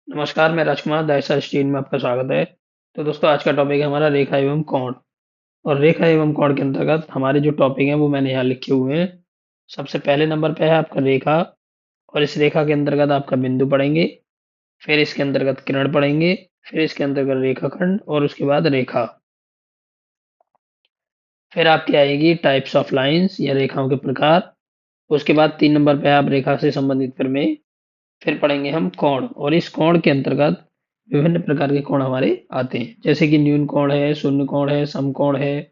नमस्कार, मैं राजकुमार दायसा स्टील में आपका स्वागत है। तो दोस्तों आज का टॉपिक है हमारा रेखा एवं कोण। और रेखा एवं कोण के अंतर्गत हमारे जो टॉपिक हैं वो मैंने यहाँ लिखे हुए हैं। सबसे पहले नंबर पे है आपका रेखा। और इस रेखा के अंतर्गत आपका बिंदु पढ़ेंगे। फिर इसके अंतर्गत किरण पढ़ेंगे। फिर इसके अंतर्गत रेखाखंड और उसके बाद रेखा। फिर आपकी आएगी टाइप्स ऑफ लाइंस या रेखाओं के प्रकार। उसके बाद 3 नंबर पे आप रेखा से संबंधित फिर पढ़ेंगे हम कोण। और इस कोण के अंतर्गत विभिन्न प्रकार के कोण हमारे आते हैं, जैसे कि न्यून कोण है, शून्य कोण है, समकोण है,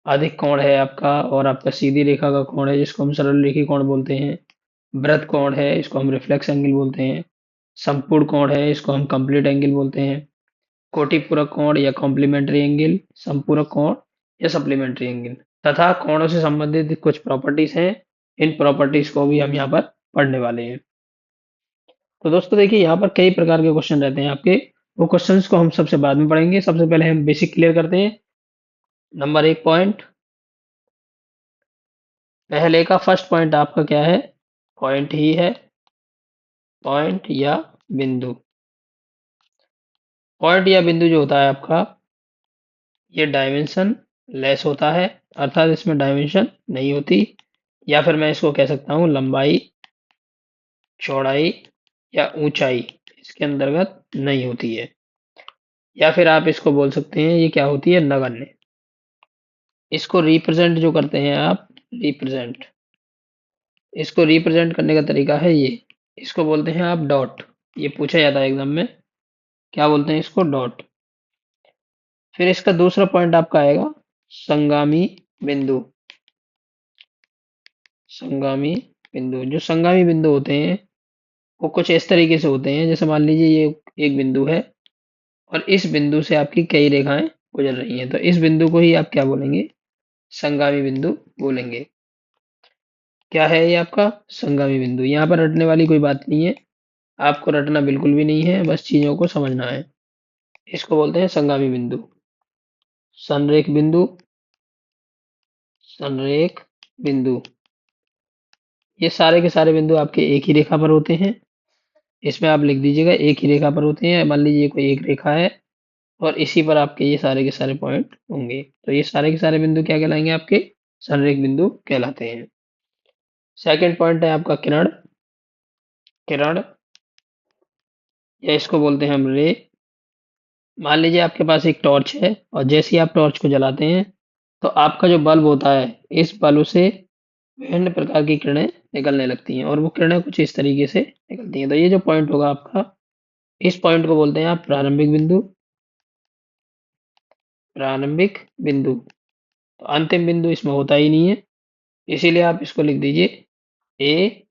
अधिक कोण है आपका, और आपका सीधी रेखा का कोण है जिसको हम सरल रेखी कोण बोलते हैं। वृत्त कोण है, इसको हम रिफ्लेक्स एंगल बोलते हैं। संपूर्ण कोण है, इसको हम कंप्लीट एंगल बोलते हैं। कोटिपूरक कोण या कॉम्प्लीमेंट्री एंगल, संपूरक कोण या सप्लीमेंट्री एंगल, तथा कोणों से संबंधित कुछ प्रॉपर्टीज हैं। इन प्रॉपर्टीज को भी हम यहाँ पर पढ़ने वाले हैं। तो दोस्तों देखिए, यहाँ पर कई प्रकार के क्वेश्चन रहते हैं आपके। वो क्वेश्चंस को हम सबसे बाद में पढ़ेंगे। सबसे पहले हम बेसिक क्लियर करते हैं। Number 1 point. पहले का फर्स्ट पॉइंट आपका क्या है? पॉइंट ही है। पॉइंट या बिंदु। पॉइंट या बिंदु जो होता है आपका, ये डायमेंशन लेस होता है, अर्थात इसमें डायमेंशन नहीं होती। या फिर मैं इसको कह सकता हूँ लंबाई, चौड़ाई या ऊंचाई इसके अंतर्गत नहीं होती है। या फिर आप इसको बोल सकते हैं ये क्या होती है? नगण्य। इसको रिप्रेजेंट जो करते हैं आप, रिप्रेजेंट, इसको रिप्रेजेंट करने का तरीका है ये। इसको बोलते हैं आप डॉट। ये पूछा जाता है एग्जाम में, क्या बोलते हैं इसको? डॉट। फिर इसका दूसरा पॉइंट आपका आएगा संगामी बिंदु। संगामी बिंदु, जो संगामी बिंदु होते हैं वो कुछ इस तरीके से होते हैं, जैसे मान लीजिए ये एक बिंदु है और इस बिंदु से आपकी कई रेखाएं गुजर रही हैं, तो इस बिंदु को ही आप क्या बोलेंगे? संगामी बिंदु बोलेंगे। क्या है ये आपका? संगामी बिंदु। यहाँ पर रटने वाली कोई बात नहीं है, आपको रटना बिल्कुल भी नहीं है, बस चीजों को समझना है। इसको बोलते हैं संगामी बिंदु। संरेख बिंदु। संरेख बिंदु, ये सारे के सारे बिंदु आपके एक ही रेखा पर होते हैं। इसमें आप लिख दीजिएगा एक ही रेखा पर होते हैं। मान लीजिए कोई एक रेखा है और इसी पर आपके ये सारे के सारे पॉइंट होंगे, तो ये सारे के सारे बिंदु क्या कहलाएंगे? आपके संरेख बिंदु कहलाते हैं। सेकंड पॉइंट है आपका किरण। किरण, या इसको बोलते हैं हम रे। मान लीजिए आपके पास एक टॉर्च है और जैसे ही आप टॉर्च को जलाते हैं तो आपका जो बल्ब होता है, इस बल्ब से विभिन्न प्रकार की किरणें निकलने लगती हैं और वो किरणें कुछ इस तरीके से निकलती हैं। तो ये जो पॉइंट होगा आपका, इस पॉइंट को बोलते हैं आप प्रारंभिक बिंदु। प्रारंभिक बिंदु। तो अंतिम बिंदु इसमें होता ही नहीं है, इसीलिए आप इसको लिख दीजिए ए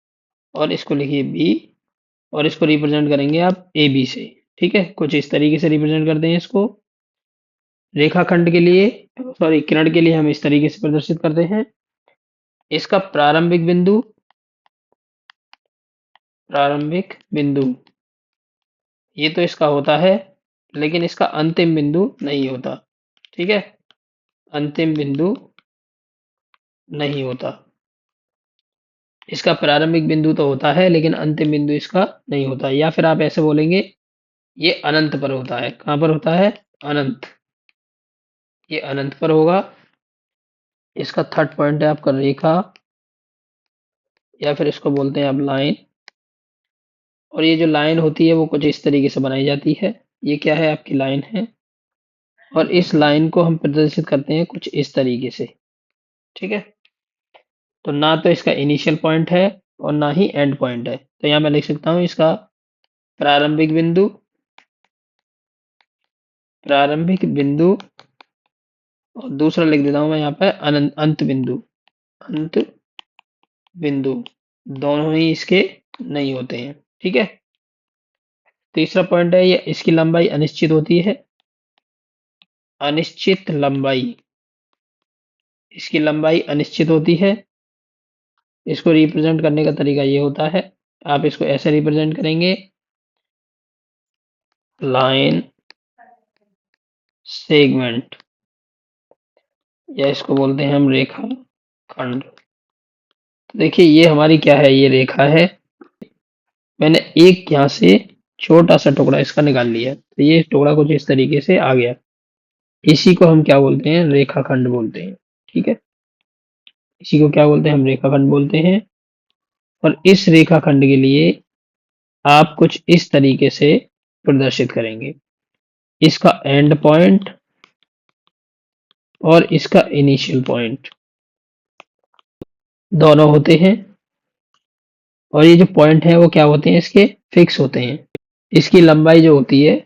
और इसको लिखिए बी और इसको रिप्रेजेंट करेंगे आप ए बी से। ठीक है, कुछ इस तरीके से रिप्रेजेंट करते हैं इसको। रेखाखंड के लिए, सॉरी किरण के लिए हम इस तरीके से प्रदर्शित करते हैं। इसका प्रारंभिक बिंदु, प्रारंभिक बिंदु ये तो इसका होता है, लेकिन इसका अंतिम बिंदु नहीं होता। ठीक है, अंतिम बिंदु नहीं होता। इसका प्रारंभिक बिंदु तो होता है लेकिन अंतिम बिंदु इसका नहीं होता। या फिर आप ऐसे बोलेंगे ये अनंत पर होता है। कहाँ पर होता है? अनंत। ये अनंत पर होगा। इसका थर्ड पॉइंट है आपका रेखा, या फिर इसको बोलते हैं आप लाइन। और ये जो लाइन होती है वो कुछ इस तरीके से बनाई जाती है। ये क्या है? आपकी लाइन है और इस लाइन को हम प्रदर्शित करते हैं कुछ इस तरीके से। ठीक है, तो ना तो इसका इनिशियल पॉइंट है और ना ही एंड पॉइंट है। तो यहाँ मैं लिख सकता हूँ इसका प्रारंभिक बिंदु, प्रारंभिक बिंदु, और दूसरा लिख देता हूँ मैं यहाँ पे अंत बिंदु। अंत बिंदु, दोनों ही इसके नहीं होते हैं। ठीक है, तीसरा पॉइंट है ये, इसकी लंबाई अनिश्चित होती है। अनिश्चित लंबाई, इसकी लंबाई अनिश्चित होती है। इसको रिप्रेजेंट करने का तरीका ये होता है, आप इसको ऐसे रिप्रेजेंट करेंगे लाइन सेगमेंट, या इसको बोलते हैं हम रेखा खंड। देखिए ये हमारी क्या है? ये रेखा है। मैंने एक यहाँ से छोटा सा टुकड़ा इसका निकाल लिया, तो ये टुकड़ा कुछ इस तरीके से आ गया। इसी को हम क्या बोलते हैं, रेखाखंड बोलते हैं। ठीक है, इसी को क्या बोलते हैं, हम रेखाखंड बोलते हैं। और इस रेखाखंड के लिए आप कुछ इस तरीके से प्रदर्शित करेंगे। इसका एंड पॉइंट और इसका इनिशियल पॉइंट दोनों होते हैं। और ये जो पॉइंट है वो क्या होते हैं, इसके फिक्स होते हैं। इसकी लंबाई जो होती है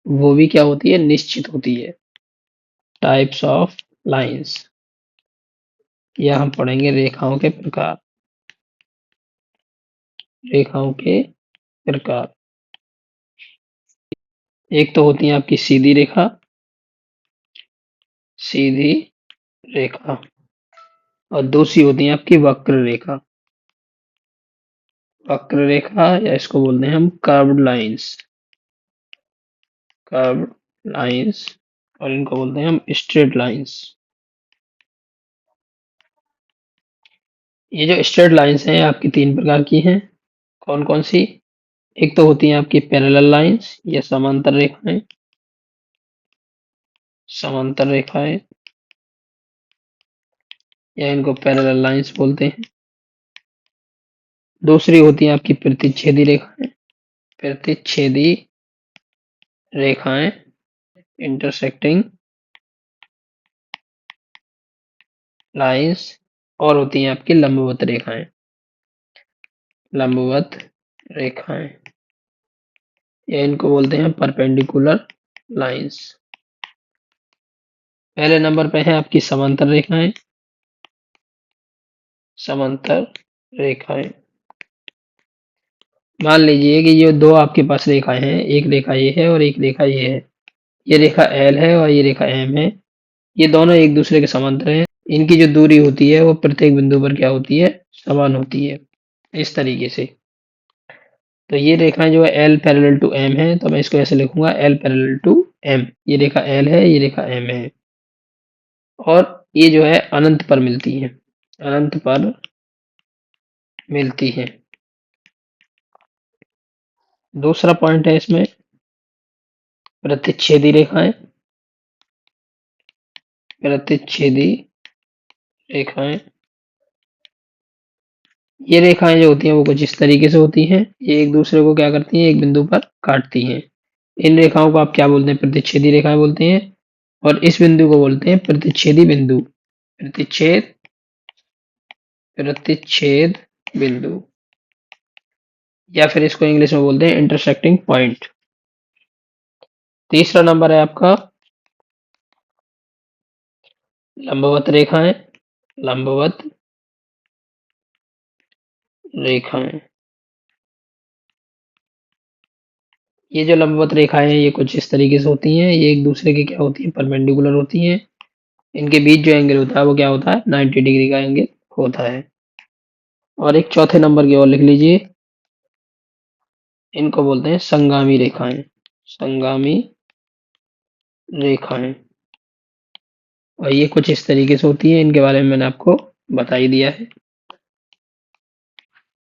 वो भी क्या होती है, निश्चित होती है। टाइप्स ऑफ लाइंस, या हम पढ़ेंगे रेखाओं के प्रकार। रेखाओं के प्रकार, एक तो होती है आपकी सीधी रेखा, सीधी रेखा, और दूसरी होती है आपकी वक्र रेखा। वक्र रेखा, या इसको बोलते हैं हम कर्व्ड लाइंस, कर्व्ड लाइंस, और इनको बोलते हैं हम स्ट्रेट लाइंस। ये जो स्ट्रेट लाइंस हैं आपकी तीन प्रकार की हैं। कौन कौन सी, एक तो होती है आपकी पैरेलल लाइंस, या समांतर रेखाएं, समांतर रेखाएं, या इनको पैरेलल लाइंस बोलते हैं। दूसरी होती है आपकी प्रतिच्छेदी रेखाएं, प्रतिच्छेदी रेखाएं, इंटरसेक्टिंग लाइंस। और होती हैं आपकी लंबवत रेखाएं, लंबवत रेखाएं, या इनको बोलते हैं परपेंडिकुलर लाइंस। पहले नंबर पे है आपकी समांतर रेखाएं, समांतर रेखाएं। मान लीजिए कि ये दो आपके पास रेखाएं हैं, एक रेखा ये है और एक रेखा ये है। ये रेखा एल है और ये रेखा एम है। ये दोनों एक दूसरे के समांतर हैं। इनकी जो दूरी होती है वो प्रत्येक बिंदु पर क्या होती है, समान होती है, इस तरीके से। तो ये रेखाएं जो है एल पैरेलल टू एम है, तो मैं इसको ऐसे लिखूंगा एल पैरेलल टू एम। ये रेखा एल है, ये रेखा एम है, और ये जो है अनंत पर मिलती है, अनंत पर मिलती है। दूसरा पॉइंट है इसमें प्रतिच्छेदी रेखाएं, प्रतिच्छेदी रेखाएं। ये रेखाएं जो होती हैं वो कुछ इस तरीके से होती हैं, ये एक दूसरे को क्या करती हैं, एक बिंदु पर काटती हैं। इन रेखाओं को आप क्या बोलते हैं, प्रतिच्छेदी रेखाएं बोलते हैं। और इस बिंदु को बोलते हैं प्रतिच्छेदी बिंदु, प्रतिच्छेद, प्रतिच्छेद बिंदु, या फिर इसको इंग्लिश में बोलते हैं इंटरसेक्टिंग पॉइंट। तीसरा नंबर है आपका लंबवत रेखाएं, लंबवत रेखाएं। ये जो लंबवत रेखाएं हैं ये कुछ इस तरीके से होती हैं, ये एक दूसरे के क्या होती हैं, परपेंडिकुलर होती हैं। इनके बीच जो एंगल होता है वो क्या होता है, 90 डिग्री का एंगल होता है। और एक चौथे नंबर की ओर लिख लीजिए, इनको बोलते हैं संगामी रेखाएं, संगामी रेखाएं। और ये कुछ इस तरीके से होती है, इनके बारे में मैंने आपको बता ही दिया है।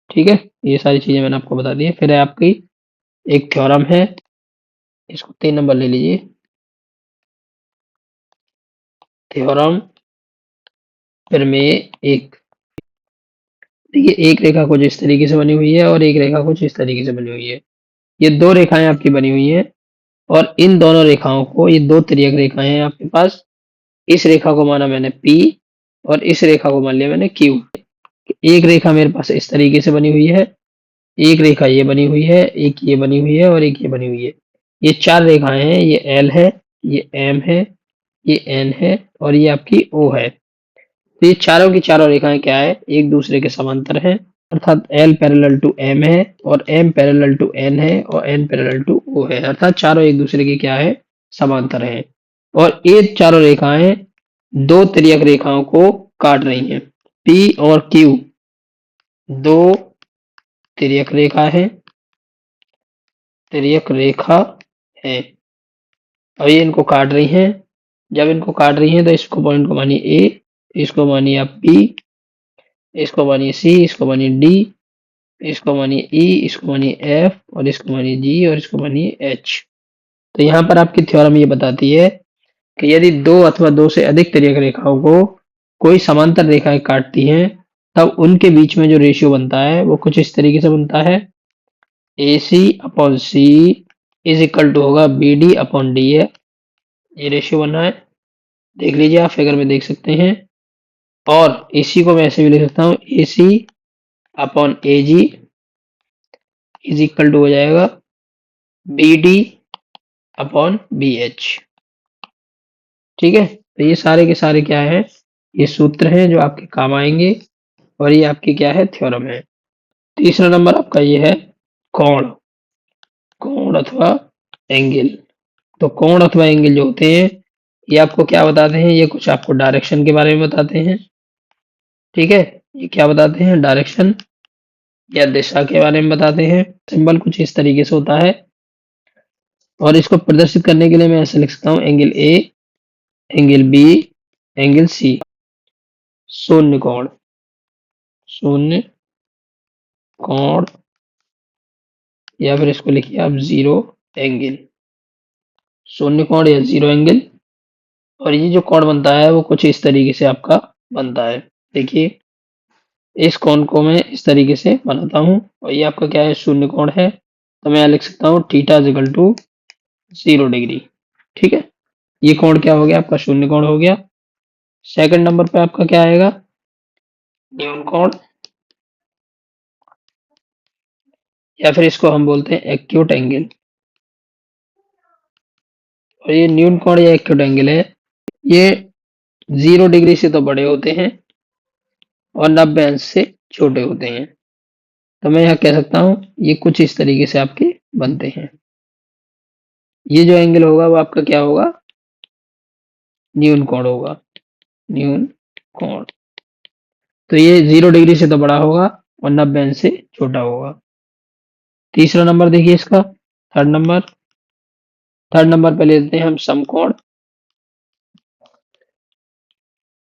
ठीक है, ये सारी चीजें मैंने आपको बता दी है। फिर है आपकी एक थ्योरम है, इसको 3 नंबर ले लीजिए। थ्योरम प्रमेय एक। देखिए एक रेखा कुछ इस तरीके से बनी हुई है और एक रेखा कुछ इस तरीके से बनी हुई है। ये दो रेखाएं आपकी बनी हुई हैं, और इन दोनों रेखाओं को, ये दो तिर्यक रेखाएं हैं आपके पास। इस रेखा को माना मैंने P और इस रेखा को मान लिया मैंने Q। एक रेखा मेरे पास इस तरीके से बनी हुई है, एक रेखा ये बनी हुई है, एक ये बनी हुई है और एक ये बनी हुई है। ये चार रेखाएं हैं, ये L है, ये M है, ये N है और ये आपकी O है। तो ये चारों की चारों रेखाएं क्या है, एक दूसरे के समांतर हैं। अर्थात L पैरेलल टू M है और M पैरेलल टू N है और N पैरेलल टू O है। अर्थात चारों एक दूसरे के क्या है, समांतर हैं। और ये चारों रेखाएं दो तिर्यक रेखाओं को काट रही हैं। P और Q दो तिर्यक रेखा है, तिर्यक रेखा है, और ये इनको काट रही हैं। जब इनको काट रही हैं तो इसको पॉइंट को मानिए A, इसको मानिए आप B, इसको मानिए C, इसको मानिए D, इसको मानिए ई, इसको मानिए एफ, और इसको मानिए जी, और इसको मानिए एच। तो यहाँ पर आपकी थ्योरम ये बताती है कि यदि दो अथवा दो से अधिक तिर्यक रेखाओं को कोई समांतर रेखाएं काटती हैं, तब उनके बीच में जो रेशियो बनता है वो कुछ इस तरीके से बनता है। A C upon C is equal to होगा बी डी अपॉन डी है। ये रेशियो बना है, देख लीजिए, आप फिगर में देख सकते हैं। और इसी को मैं ऐसे भी लिख सकता हूँ, A C upon A G is equal to हो जाएगा B D upon B H. ठीक है, तो ये सारे के सारे क्या है, ये सूत्र हैं जो आपके काम आएंगे, और ये आपकी क्या है, थ्योरम है। तीसरा नंबर आपका ये है कोण। कोण अथवा एंगल। तो कोण अथवा एंगल जो होते हैं, ये आपको क्या बताते हैं, ये कुछ आपको डायरेक्शन के बारे में बताते हैं। ठीक है, ये क्या बताते हैं, डायरेक्शन या दिशा के बारे में बताते हैं। सिंबल कुछ इस तरीके से होता है, और इसको प्रदर्शित करने के लिए मैं ऐसे लिख सकता हूँ, angle A, angle B, angle C. शून्य कोण, शून्य कोण, या फिर इसको लिखिए आप जीरो एंगल। शून्य कोण या जीरो एंगल। और ये जो कोण बनता है वो कुछ इस तरीके से आपका बनता है। देखिए, इस कोण को मैं इस तरीके से बनाता हूँ, और ये आपका क्या है, शून्य कोण है। तो मैं यहाँ लिख सकता हूँ theta is equal to 0 degree. ठीक है, ये कोण क्या हो गया, आपका शून्य कोण हो गया। सेकंड नंबर पे आपका क्या आएगा, न्यून कोण, या फिर इसको हम बोलते हैं एक्यूट एंगल। और ये न्यून कोण या एक्यूट एंगल है, ये 0 डिग्री से तो बड़े होते हैं और 90 अंश से छोटे होते हैं। तो मैं यहाँ कह सकता हूँ ये कुछ इस तरीके से आपके बनते हैं। ये जो एंगल होगा वो आपका क्या होगा, न्यून कोण होगा, न्यून कोण। तो ये 0 डिग्री से तो बड़ा होगा और 90 अंश से छोटा होगा। तीसरा नंबर देखिए इसका, थर्ड नंबर पे लेते हैं हम समकोण।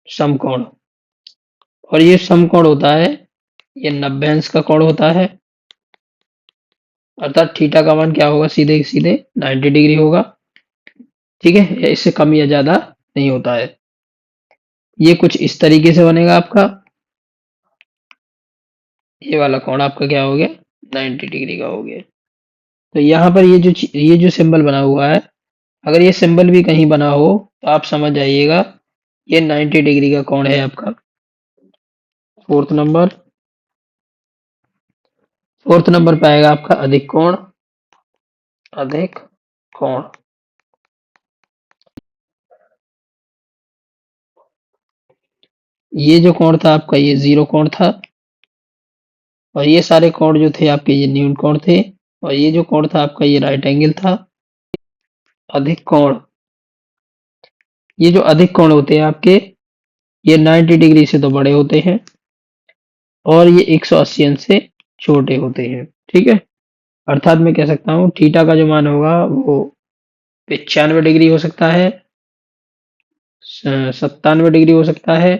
समकोण, और ये समकोण होता है, ये 90 अंश का कोण होता है, अर्थात थीटा का मान क्या होगा, सीधे सीधे 90 डिग्री होगा। ठीक है, इससे कम या ज्यादा नहीं होता है। ये कुछ इस तरीके से बनेगा आपका, ये वाला कोण आपका क्या हो गया, 90 डिग्री का हो गया। तो यहाँ पर ये जो सिंबल बना हुआ है, अगर ये सिंबल भी कहीं बना हो तो आप समझ जाइएगा ये 90 डिग्री का कोण है आपका। फोर्थ नंबर, फोर्थ नंबर पे आएगा आपका अधिक कोण। अधिक कोण, ये जो कोण था आपका, ये जीरो कोण था, और ये सारे कोण जो थे आपके, ये न्यून कोण थे, और ये जो कोण था आपका, ये राइट एंगल था। अधिक कोण, ये जो अधिक कोण होते हैं आपके, ये 90 डिग्री से तो बड़े होते हैं, और ये 180 अंश से छोटे होते हैं। ठीक है, अर्थात मैं कह सकता हूँ थीटा का जो मान होगा वो 95 डिग्री हो सकता है, 97 डिग्री हो सकता है,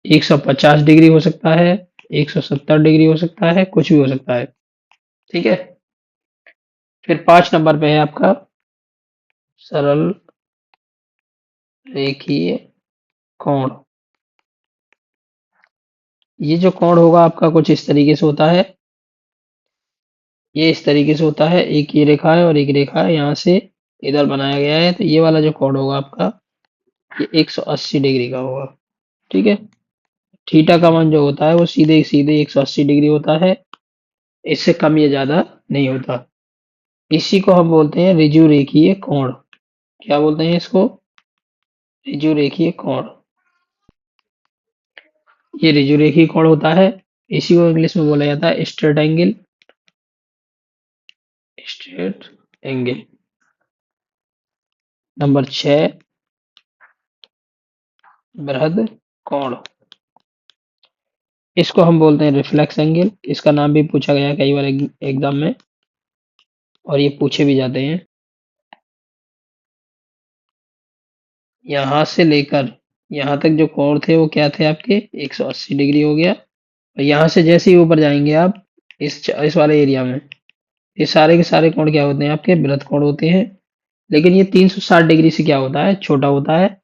150 डिग्री हो सकता है, 170 डिग्री हो सकता है, कुछ भी हो सकता है। ठीक है, फिर 5 नंबर पे है आपका सरल रेखीय कोण। ये जो कोण होगा आपका कुछ इस तरीके से होता है, ये इस तरीके से होता है, एक ये रेखा है और एक रेखा है यहाँ से इधर बनाया गया है। तो ये वाला जो कोण होगा आपका, ये 180 डिग्री का होगा। ठीक है, थीटा का मान जो होता है वो सीधे सीधे 180 डिग्री होता है, इससे कम या ज्यादा नहीं होता। इसी को हम बोलते हैं ऋजु रेखीय कोण। क्या बोलते हैं इसको, ऋजु रेखीय कोण। ये ऋजु रेखीय कोण होता है, इसी को इंग्लिश में बोला जाता है straight angle. Straight angle. Number 6, बृहद कोण। इसको हम बोलते हैं रिफ्लेक्स एंगल। इसका नाम भी पूछा गया है कई बार एग्जाम में, और ये पूछे भी जाते हैं। यहाँ से लेकर यहाँ तक जो कोण थे वो क्या थे आपके, 180 डिग्री हो गया। और यहाँ से जैसे ही ऊपर जाएंगे आप, इस वाले एरिया में ये सारे के सारे कोण क्या होते हैं? आपके वृत्त कोण होते हैं। लेकिन ये 360 डिग्री से क्या होता है? छोटा होता है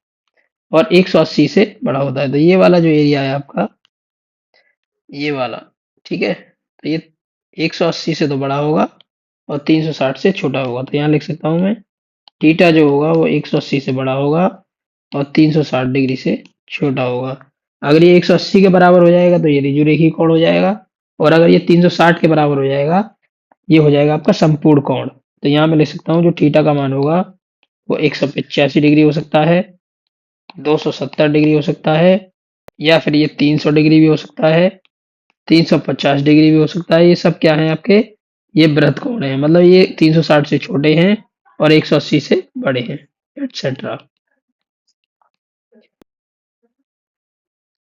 और 180 से बड़ा होता है। तो ये वाला जो एरिया है आपका, ये वाला, ठीक है, तो ये 180 से तो बड़ा होगा और 360 से छोटा होगा। तो यहाँ लिख सकता हूँ मैं, थीटा जो होगा वो 180 से बड़ा होगा और 360 डिग्री से छोटा होगा। अगर ये 180 के बराबर हो जाएगा तो ये ऋजुरेखी कोण हो जाएगा, और अगर ये 360 के बराबर हो जाएगा, ये हो जाएगा आपका संपूर्ण कोण। तो यहाँ मैं लिख सकता हूँ जो थीटा का मान होगा वो 185 डिग्री हो सकता है, 270 डिग्री हो सकता है, या फिर ये 300 डिग्री भी हो सकता है, 350 डिग्री भी हो सकता है। ये सब क्या है आपके? ये वृत्त कोण है, मतलब ये 360 से छोटे हैं और 180 से बड़े हैं, एटसेट्रा।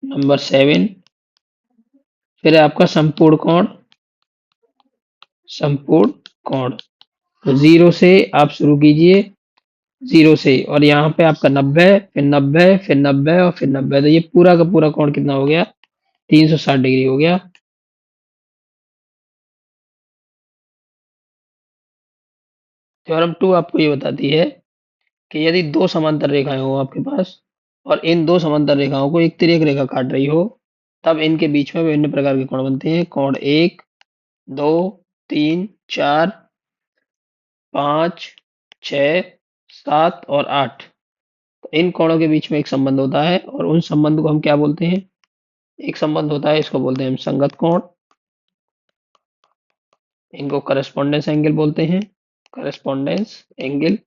नंबर 7 फिर है आपका संपूर्ण कोण। संपूर्ण कोण, तो जीरो से आप शुरू कीजिए, जीरो से, और यहाँ पे आपका 90, फिर 90, फिर 90 और फिर 90। तो ये पूरा का पूरा कोण कितना हो गया? 360 डिग्री हो गया। थ्योरम 2 आपको ये बताती है कि यदि दो समांतर रेखाएं हो आपके पास और इन दो समांतर रेखाओं को एक तिर्यक रेखा काट रही हो, तब इनके बीच में विभिन्न प्रकार के कोण बनते हैं। कोण 1, 2, 3, 4, 5, 6, 7 और 8। इन कोणों के बीच में एक संबंध होता है और उन संबंध को हम क्या बोलते हैं? एक संबंध होता है, इसको बोलते हैं हम संगत कोण। इनको करस्पॉन्डेंस एंगल बोलते हैं, करस्पॉन्डेंस एंगल।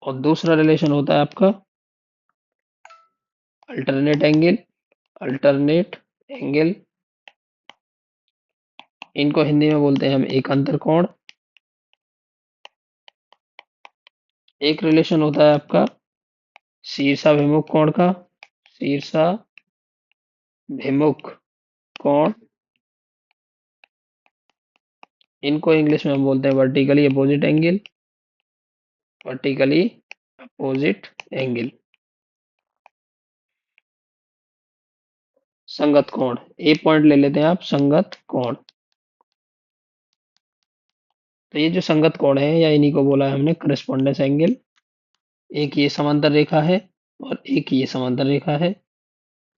और दूसरा रिलेशन होता है आपका अल्टरनेट एंगल। अल्टरनेट एंगल, इनको हिंदी में बोलते हैं हम एकांतर कोण। एक रिलेशन होता है आपका शीर्षाभिमुख कोण का, शीर्षाभिमुख कोण। इनको इंग्लिश में हम बोलते हैं vertically opposite angle. Vertically opposite angle. संगत कोण, ए पॉइंट ले लेते हैं आप, संगत कोण। तो ये जो संगत कोण है या इन्हीं को बोला है हमने करस्पॉन्डेंस एंगल। एक ये समांतर रेखा है और एक ये समांतर रेखा है।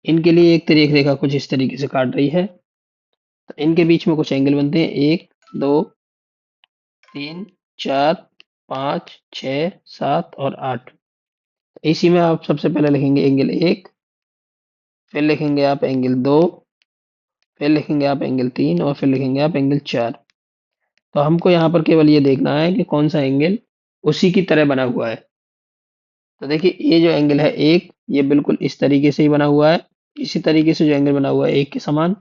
इनके लिए एक तिर्यक रेखा कुछ इस तरीके से काट रही है, तो इनके बीच में कुछ एंगल बनते हैं, 1, 2, 3, 4, 5, 6, 7 और 8। इसी में आप सबसे पहले लिखेंगे एंगल 1, फिर लिखेंगे आप एंगल 2, फिर लिखेंगे आप एंगल 3 और फिर लिखेंगे आप एंगल 4। तो हमको यहाँ पर केवल ये देखना है कि कौन सा एंगल उसी की तरह बना हुआ है। तो देखिए ये जो एंगल है एक, ये बिल्कुल इस तरीके से ही बना हुआ है। इसी तरीके से जो एंगल बना हुआ है एक के समान,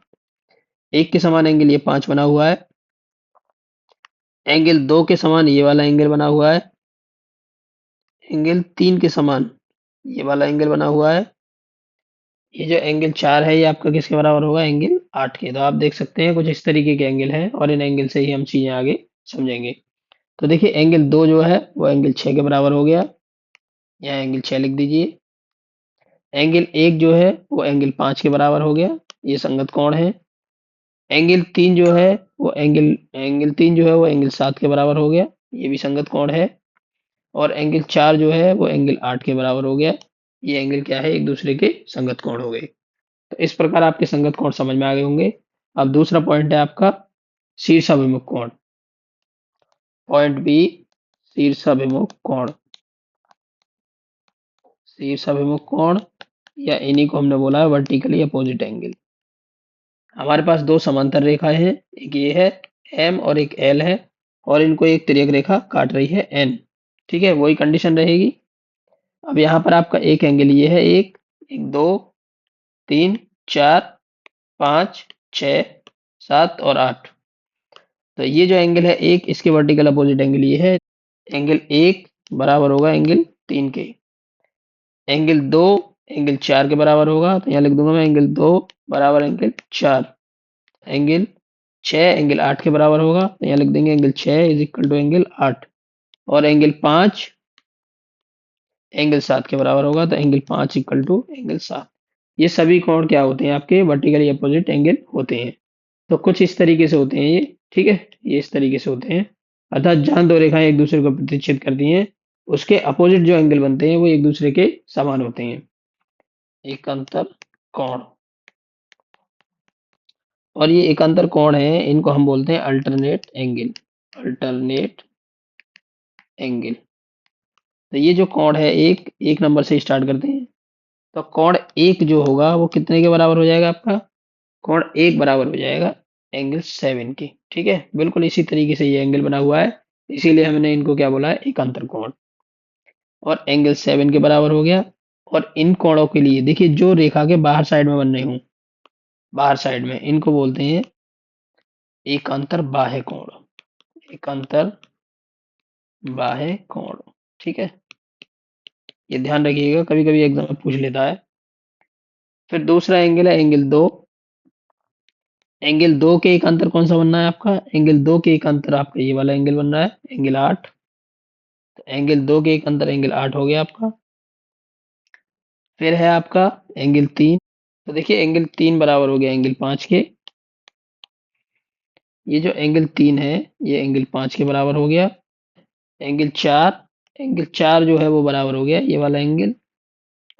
एक के समान एंगल ये 5 बना हुआ है। एंगल 2 के समान ये वाला एंगल बना हुआ है। एंगल 3 के समान ये वाला एंगल बना हुआ है। ये जो एंगल 4 है ये आपका किसके बराबर होगा? एंगल 8 के। तो आप देख सकते हैं कुछ इस तरीके के एंगल हैं और इन एंगल से ही हम चीजें आगे समझेंगे। तो देखिए एंगल 2 जो है वो एंगल 6 के बराबर हो गया, यहाँ एंगल 6 लिख दीजिए। एंगल 1 जो है वो एंगल 5 के बराबर हो गया, ये संगत कोण है। एंगल 3 जो है वो एंगल 3 जो है वो एंगल 7 के बराबर हो गया, ये भी संगत कोण है। और एंगल 4 जो है वो एंगल 8 के बराबर हो गया, ये एंगल क्या है? एक दूसरे के संगत कोण हो गए। तो इस प्रकार आपके संगत कोण समझ में आ गए होंगे। अब दूसरा पॉइंट है आपका शीर्षाभिमुख कोण। पॉइंट बी, शीर्षाभिमुख कोण। शीर्षाभिमुख कोण या इन्हीं को हमने बोला है वर्टिकली अपोजिट एंगल। हमारे पास दो समांतर रेखाएं हैं, एक ये है एम और एक एल है, और इनको एक तिर्यक रेखा काट रही है एन। ठीक है, वही कंडीशन रहेगी। अब यहाँ पर आपका एक एंगल ये है, एक, एक, दो, 3, 4, 5, 6, 7 और 8। तो ये जो एंगल है एक, इसके वर्टिकल अपोजिट एंगल ये है। एंगल एक बराबर होगा एंगल 3 के। एंगल 2 एंगल 4 के बराबर होगा, तो यहाँ लिख दूंगा मैं एंगल 2 बराबर एंगल 4। एंगल 6 एंगल 8 के बराबर होगा, तो यहाँ लिख देंगे angle 6 is equal to angle 8। और एंगल 5 एंगल 7 के बराबर होगा, तो एंगल 5 इक्वल टू एंगल 7। ये सभी कोण क्या होते हैं आपके वर्टिकली अपोजिट एंगल होते हैं। तो कुछ इस तरीके से होते हैं ये, ठीक है, ये इस तरीके से होते हैं। अर्थात जहां दो रेखाएं एक दूसरे को प्रतिच्छेद करती हैं, उसके अपोजिट जो एंगल बनते हैं वो एक दूसरे के समान होते हैं। एकांतर कोण। और ये एकांतर कोण है, इनको हम बोलते हैं अल्टरनेट एंगल। Alternate angle. तो ये जो कोण है, एक एक नंबर से स्टार्ट करते हैं। तो कोण एक जो होगा वो कितने के बराबर हो जाएगा आपका? कोण एक बराबर हो जाएगा एंगल 7 के। ठीक है, बिल्कुल इसी तरीके से ये एंगल बना हुआ है, इसीलिए हमने इनको क्या बोला है, एकांतर कोण। और एंगल 7 के बराबर हो गया। और इन कोणों के लिए देखिए, जो रेखा के बाहर साइड में बन रहे हों, बाहर साइड में, इनको बोलते हैं एकांतर बाह्य कोण। एकांतर बाह्य कोण। ठीक है, ये ध्यान रखिएगा, कभी कभी एग्जाम में पूछ लेता है। फिर दूसरा एंगल है एंगल दो। एंगल दो के एकांतर कौन सा बनना है आपका? एंगल दो के एकांतर आपका ये वाला एंगल बन रहा है, एंगल 8। तो एंगल दो के एकांतर एंगल 8 हो गया आपका। फिर है आपका एंगल तीन। तो देखिए एंगल तीन बराबर हो गया एंगल 5 के। ये जो एंगल तीन है, ये एंगल 5 के बराबर हो गया। एंगल चार। एंगल चार जो है वो बराबर हो गया ये वाला एंगल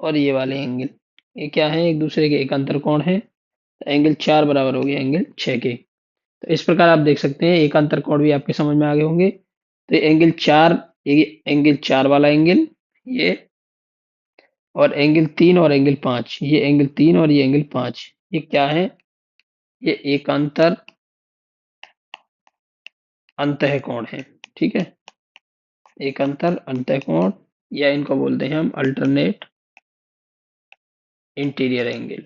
और ये वाले एंगल। ये क्या है? एक दूसरे के एकांतर कोण है। तो एंगल चार बराबर हो गया एंगल 6 के। तो इस प्रकार आप देख सकते हैं एकांतर कोण भी आपके समझ में आ गए होंगे। तो एंगल चार, ये एंगल चार वाला एंगल, ये, और एंगल तीन और एंगल पाँच, ये एंगल तीन और ये एंगल पाँच, ये क्या है? ये एकांतर अंतः कोण है। ठीक है, एकांतर अंतः कोण, या इनको बोलते हैं हम alternate interior angle.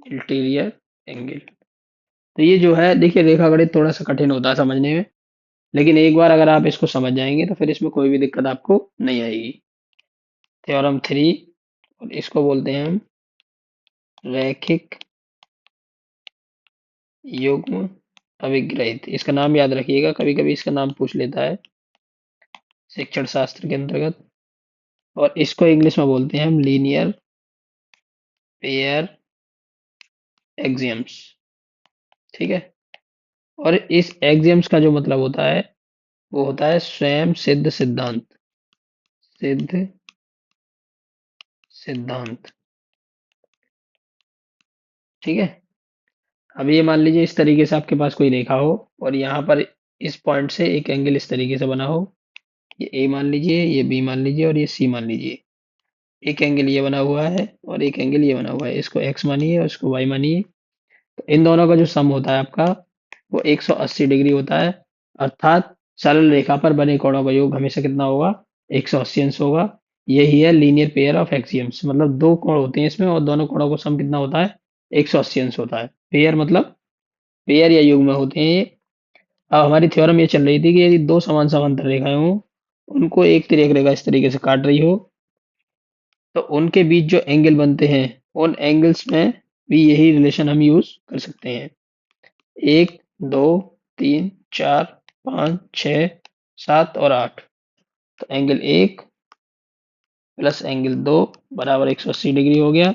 Interior angle. तो ये जो है, देखिए रेखा गणित थोड़ा सा कठिन होता है समझने में, लेकिन एक बार अगर आप इसको समझ जाएंगे तो फिर इसमें कोई भी दिक्कत आपको नहीं आएगी। थ्योरम थ्री, और इसको बोलते हैं हम रैखिक युग्म अभिग्रहित। इसका नाम याद रखिएगा, कभी कभी इसका नाम पूछ लेता है शिक्षण शास्त्र के अंतर्गत। और इसको इंग्लिश में बोलते हैं हम लीनियर पेयर एक्सियम्स। ठीक है, और इस एक्सियम्स का जो मतलब होता है वो होता है स्वयं सिद्ध सिद्धांत। सिद्ध सिद्धांत। ठीक है, अब ये मान लीजिए इस तरीके से आपके पास कोई रेखा हो और यहाँ पर इस पॉइंट से एक एंगल इस तरीके से बना हो। ये ए मान लीजिए, ये बी मान लीजिए और ये सी मान लीजिए। एक एंगल ये बना हुआ है और एक एंगल ये बना हुआ है, इसको एक्स मानिए और इसको वाई मानिए। तो इन दोनों का जो सम होता है आपका, वो 180 डिग्री होता है। अर्थात सरल रेखा पर बने कोणों का योग हमेशा कितना होगा? 180 अंश होगा। यही है लीनियर पेयर ऑफ एक्सियम्स, मतलब दो कोण होते हैं इसमें और दोनों कोणों का सम कितना होता है? 180 अंश होता है। पेयर मतलब पेयर या युग्म होते हैं ये। अब हमारी थ्योरम ये चल रही थी कि यदि दो समान समांतर रेखाएं हों, उनको एक तिर्यक रेखा इस तरीके से काट रही हो, तो उनके बीच जो एंगल बनते हैं, उन एंगल्स में भी यही रिलेशन हम यूज कर सकते हैं। एक, दो, तीन, चार, पाँच, छ, सात और आठ। तो एंगल एक प्लस एंगल दो बराबर 180 डिग्री हो गया।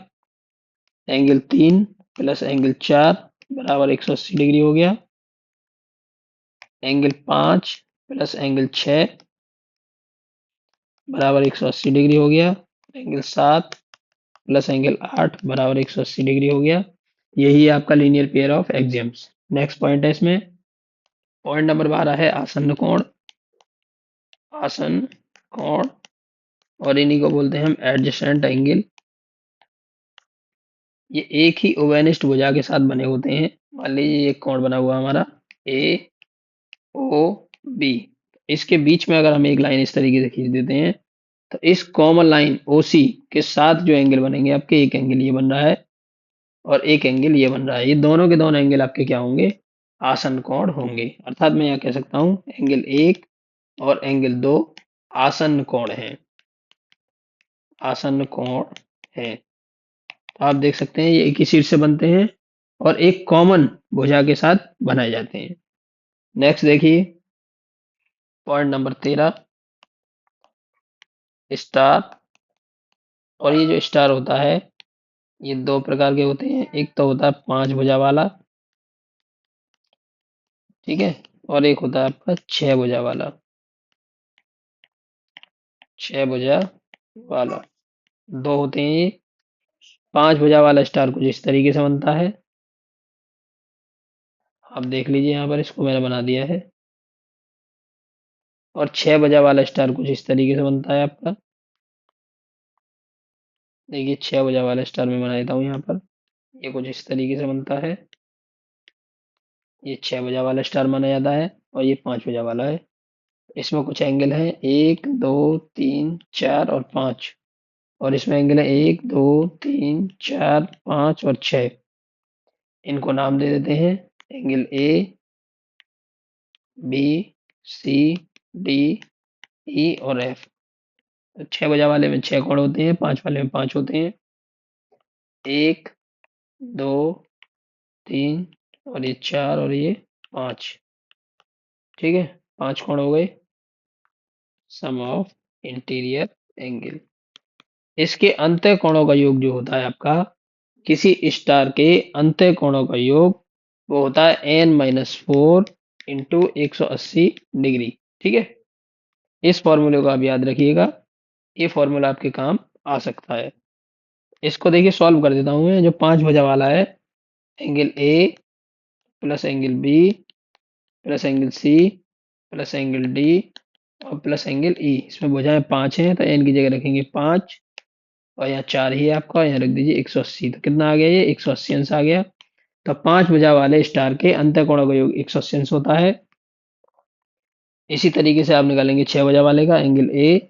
एंगल तीन प्लस एंगल चार बराबर 180 डिग्री हो गया। एंगल पाँच प्लस एंगल छ बराबर 180 डिग्री हो गया। एंगल सात प्लस एंगल आठ बराबर 180 डिग्री हो गया। यही है आपका linear pair of axioms. Next point है इसमें, पॉइंट नंबर 12 है आसन्न कोण। आसन्न कोण, और इन्हीं को बोलते हैं हम एडजेसेंट एंगल। ये एक ही ओवेनिस्ट भुजा के साथ बने होते हैं। मान लीजिए एक कोण बना हुआ हमारा ए ओ बी, इसके बीच में अगर हम एक लाइन इस तरीके से खींच देते हैं, तो इस कॉमन लाइन ओ सी के साथ जो एंगल बनेंगे आपके, एक एंगल ये बन रहा है और एक एंगल ये बन रहा है। ये दोनों के दोनों एंगल आपके क्या होंगे? आसन्न कोण होंगे। अर्थात मैं यह कह सकता हूं एंगल एक और एंगल दो आसन्न कोण है। आसन्न कोण है। तो आप देख सकते हैं ये एक ही शीर्ष से बनते हैं और एक कॉमन भुजा के साथ बनाए जाते हैं। नेक्स्ट देखिए, पॉइंट नंबर 13, स्टार और ये जो स्टार होता है ये दो प्रकार के होते हैं, एक तो होता है 5 भुजा वाला, ठीक है, और एक होता है आपका 6 भुजा वाला, 6 भुजा वाला, दो होते हैं ये। 5 भुजा वाला स्टार कुछ इस तरीके से बनता है, आप देख लीजिए यहाँ पर इसको मैंने बना दिया है। और 6 भुजा वाला स्टार कुछ इस तरीके से बनता है आपका, देखिए 6 भुजा वाला स्टार मैं बना देता हूँ यहाँ पर, ये कुछ इस तरीके से बनता है। ये 6 भुजा वाला स्टार माना जाता है और ये 5 भुजा वाला है। इसमें कुछ एंगल है, 1 2 3 4 और 5, और इसमें एंगल है 1 2 3 4 5 और 6। इनको नाम दे देते हैं, angle A, B, C, D, E और एफ। तो 6 भुजा वाले में 6 कोण होते हैं, 5 वाले में 5 होते हैं, 1 2 3 और ये 4 और ये 5, ठीक है, 5 कोण हो गए, सम ऑफ इंटीरियर एंगल। इसके अंतः कोणों का योग जो होता है आपका, किसी स्टार के अंतः कोणों का योग वो होता है n-4 इंटू 180 डिग्री, ठीक है। इस फॉर्मूले को आप याद रखिएगा, ये फॉर्मूला आपके काम आ सकता है। इसको देखिए सॉल्व कर देता हूँ मैं। जो 5 भुजा वाला है, angle A plus angle B plus angle C plus angle D और प्लस एंगल ई, इसमें भुजाएं 5 हैं तो एन की जगह रखेंगे 5, और यहाँ 4 ही है आपका, यहाँ रख दीजिए 180। तो कितना आ गया, ये 180 अंश आ गया। तो 5 भुजा वाले स्टार के अंतः कोणों का योग 180 अंश होता है। इसी तरीके से आप निकालेंगे 6 भुजा वाले का, angle A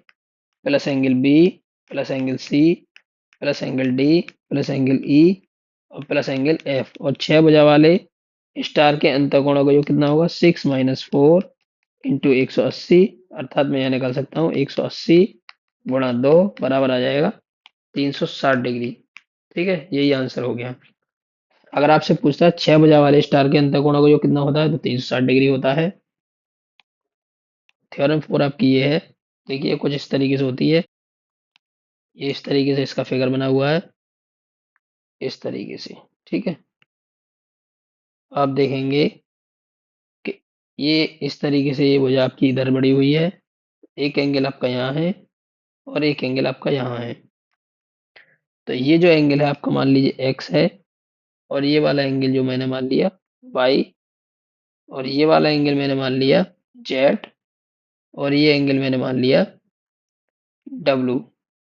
plus angle B plus angle C plus angle D plus angle E और प्लस एंगल एफ। और 6 भुजा वाले स्टार के अंतः कोणों का योग कितना होगा, 6-4 इंटू 180, अर्थात मैं यहाँ निकाल सकता हूँ 180 गुणा 2 बराबर आ जाएगा 360 डिग्री, ठीक है, यही आंसर हो गया। अगर आपसे पूछता है 6 भुजा वाले स्टार के अंतः कोणों का योग कितना होता है, तो 360 डिग्री होता है। थ्योरम 4 आपकी ये है, देखिए कुछ इस तरीके से होती है, ये इस तरीके से इसका फिगर बना हुआ है, इस तरीके से, ठीक है। आप देखेंगे कि ये इस तरीके से ये भुजा आपकी इधर बढ़ी हुई है, एक एंगल आपका यहाँ है और एक एंगल आपका यहाँ है। तो ये जो एंगल है आपका मान लीजिए एक्स है, और ये वाला एंगल जो मैंने मान लिया वाई, और ये वाला एंगल मैंने मान लिया जेड, और ये एंगल मैंने मान लिया डब्लू।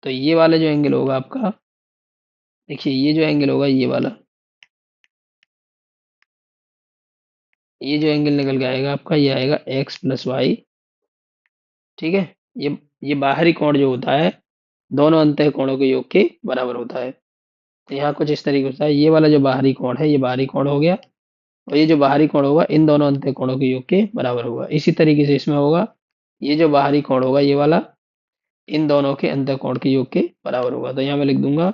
तो ये वाला जो एंगल होगा आपका, देखिए ये जो एंगल होगा ये वाला, ये जो एंगल निकल के आएगा आपका, ये आएगा एक्स प्लस वाई, ठीक है। ये बाहरी कोण जो होता है दोनों अंतः कोणों के योग के बराबर होता है। तो यहाँ कुछ इस तरीके होता है, ये वाला जो बाहरी कोण है ये बाहरी कोण हो गया, और ये जो बाहरी कोण होगा इन दोनों अंतः कोणों के योग के बराबर होगा। इसी तरीके से इसमें होगा, ये जो बाहरी कोण होगा ये वाला इन दोनों के अंतः कोण के योग के बराबर होगा। तो यहाँ मैं लिख दूंगा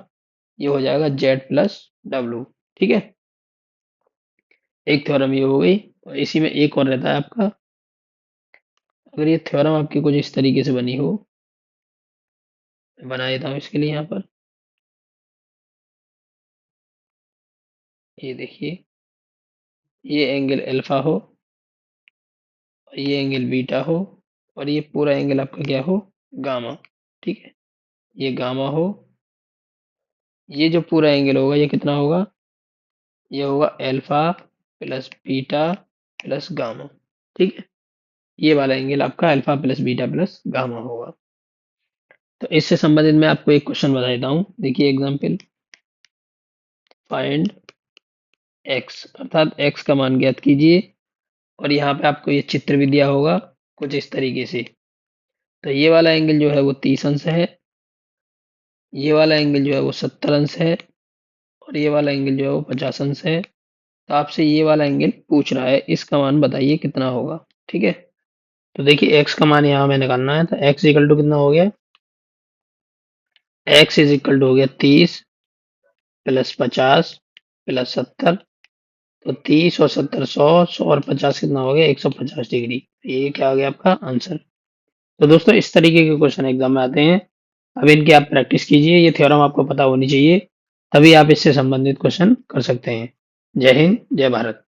ये हो जाएगा जेड प्लस डब्लू, ठीक है। एक थ्योरम ये हो गई, और इसी में एक और रहता है आपका। अगर ये थ्योरम आपकी कुछ इस तरीके से बनी हो, मैं बना देता हूँ इसके लिए यहाँ पर, ये देखिए, ये एंगल अल्फा हो और ये एंगल बीटा हो और ये पूरा एंगल आपका क्या हो, गामा, ठीक है। ये गामा हो, ये जो पूरा एंगल होगा ये कितना होगा, ये होगा alpha plus beta plus gamma, ठीक है। ये वाला एंगल आपका alpha plus beta plus gamma होगा। तो इससे संबंधित मैं आपको एक क्वेश्चन बता देता हूँ, देखिए एग्जाम्पल, फाइंड एक्स, अर्थात एक्स का मान ज्ञात कीजिए। और यहाँ पे आपको ये चित्र भी दिया होगा कुछ इस तरीके से। तो ये वाला एंगल जो है वो 30 अंश है, ये वाला एंगल जो है वो 70 अंश है, और ये वाला एंगल जो है वो 50 अंश है। तो आपसे ये वाला एंगल पूछ रहा है, इसका मान बताइए कितना होगा, ठीक है। तो देखिए एक्स का मान यहाँ हमें निकालना है, तो एक्स इक्वल टू कितना हो गया, एक्स इज इक्वल टू हो गया 30 प्लस 50 प्लस 70। तो 30 और 70 100, 100 और 50 कितना हो गया, 150 डिग्री। ये क्या आ गया आपका आंसर। तो दोस्तों इस तरीके के क्वेश्चन एग्जाम में आते हैं। अब इनकी आप प्रैक्टिस कीजिए, ये थ्योरम आपको पता होनी चाहिए, तभी आप इससे संबंधित क्वेश्चन कर सकते हैं। जय हिंद, जय भारत।